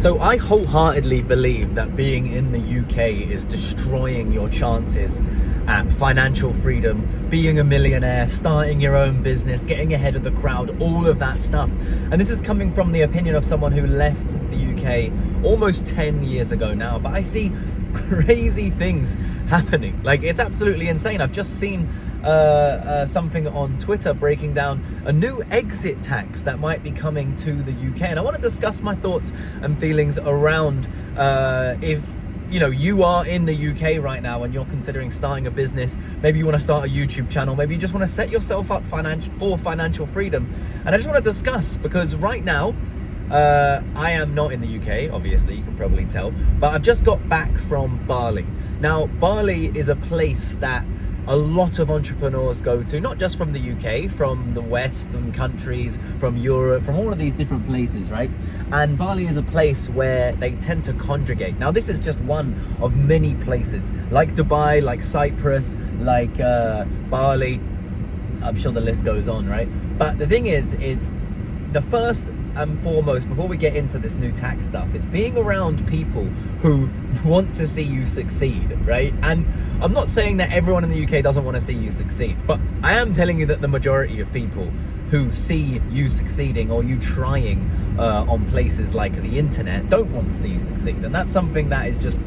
So I wholeheartedly believe that being in the UK is destroying your chances at financial freedom, being a millionaire, starting your own business, getting ahead of the crowd, all of that stuff. And this is coming from the opinion of someone who left the UK almost 10 years ago now, but I see crazy things happening. Like, it's absolutely insane. I've just seen something on Twitter breaking down a new exit tax that might be coming to the UK, and I want to discuss my thoughts and feelings around if you are in the UK right now and you're considering starting a business. Maybe you want to start a YouTube channel, maybe you just want to set yourself up for financial freedom. And I just want to discuss, because right now I am not in the UK, obviously, you can probably tell, but I've just got back from Bali. Now, Bali is a place that a lot of entrepreneurs go to, not just from the UK, from the Western countries, from Europe, from all of these different places, right? And Bali is a place where they tend to congregate. Now, this is just one of many places, like Dubai, like Cyprus, like Bali. I'm sure the list goes on, right? But the thing is the first and foremost, before we get into this new tax stuff, it's being around people who want to see you succeed, right? And I'm not saying that everyone in the UK doesn't want to see you succeed, but I am telling you that the majority of people who see you succeeding or you trying on places like the internet don't want to see you succeed. And that's something that is just,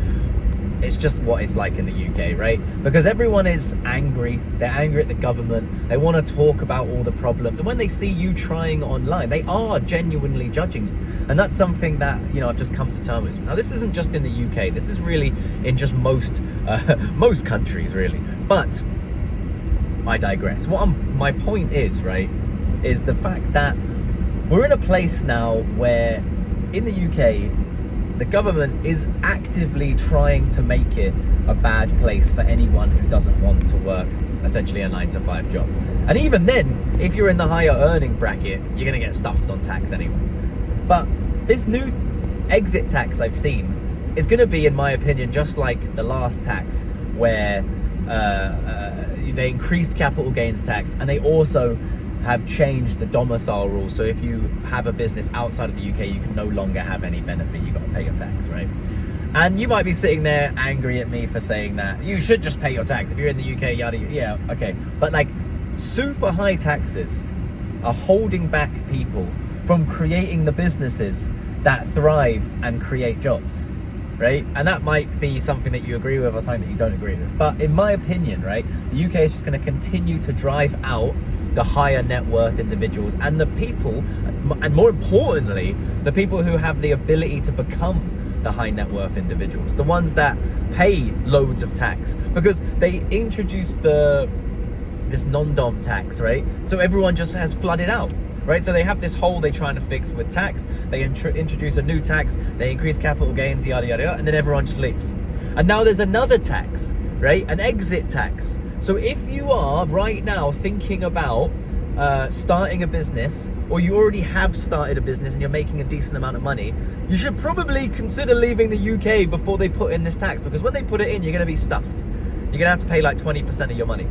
it's just what it's like in the UK, right? Because everyone is angry. They're angry at the government. They want to talk about all the problems. And when they see you trying online, they are genuinely judging you. And that's something that, I've just come to terms with. Now, this isn't just in the UK. This is really in just most countries, really. But I digress. My point is, right, is the fact that we're in a place now where in the UK, the government is actively trying to make it a bad place for anyone who doesn't want to work essentially a 9-to-5 job. And even then, if you're in the higher earning bracket, you're going to get stuffed on tax anyway. But this new exit tax I've seen is going to be, in my opinion, just like the last tax, where they increased capital gains tax, and they also have changed the domicile rules. So if you have a business outside of the UK, you can no longer have any benefit. You got to pay your tax, right? And you might be sitting there angry at me for saying that you should just pay your tax if you're in the UK, yada, yeah, okay. But like, super high taxes are holding back people from creating the businesses that thrive and create jobs, right? And that might be something that you agree with or something that you don't agree with. But in my opinion, right, the UK is just going to continue to drive out the higher net worth individuals and the people, and more importantly, the people who have the ability to become the high net worth individuals, the ones that pay loads of tax, because they introduced this non-dom tax, right? So everyone just has flooded out, right? So they have this hole they're trying to fix with tax. They introduce a new tax, they increase capital gains, yada, yada, yada, and then everyone just leaves. And now there's another tax, right? An exit tax. So if you are right now thinking about starting a business, or you already have started a business and you're making a decent amount of money, you should probably consider leaving the UK before they put in this tax, because when they put it in, you're going to be stuffed. You're going to have to pay like 20% of your money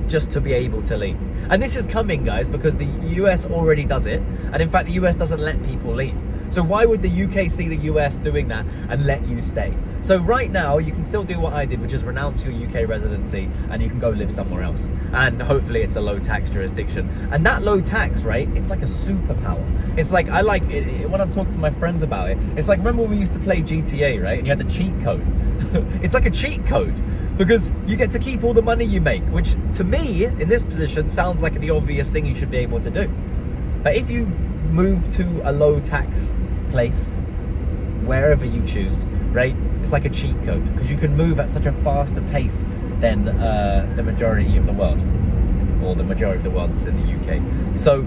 just to be able to leave. And this is coming, guys, because the US already does it. And in fact, the US doesn't let people leave. So why would the UK see the US doing that and let you stay? So right now, you can still do what I did, which is renounce your UK residency, and you can go live somewhere else. And hopefully it's a low tax jurisdiction. And that low tax rate, it's like a superpower. It's like, I like it when I'm talking to my friends about it. It's like, remember when we used to play GTA, right? And you had the cheat code. It's like a cheat code, because you get to keep all the money you make, which to me, in this position, sounds like the obvious thing you should be able to do. But if you move to a low tax place, wherever you choose, right, it's like a cheat code, because you can move at such a faster pace than the majority of the world, or the majority of the world that's in the UK. So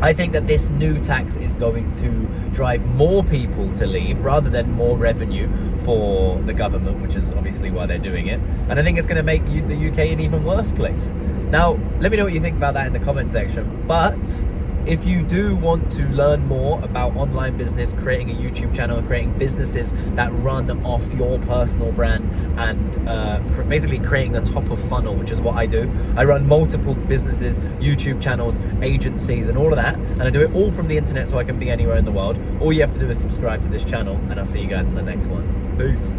I think that this new tax is going to drive more people to leave rather than more revenue for the government, which is obviously why they're doing it. And I think it's going to make the UK an even worse place. Now, let me know what you think about that in the comment section. But if you do want to learn more about online business, creating a YouTube channel, creating businesses that run off your personal brand, and basically creating the top of funnel, which is what I do. I run multiple businesses, YouTube channels, agencies, and all of that, and I do it all from the internet so I can be anywhere in the world. All you have to do is subscribe to this channel, and I'll see you guys in the next one. Peace.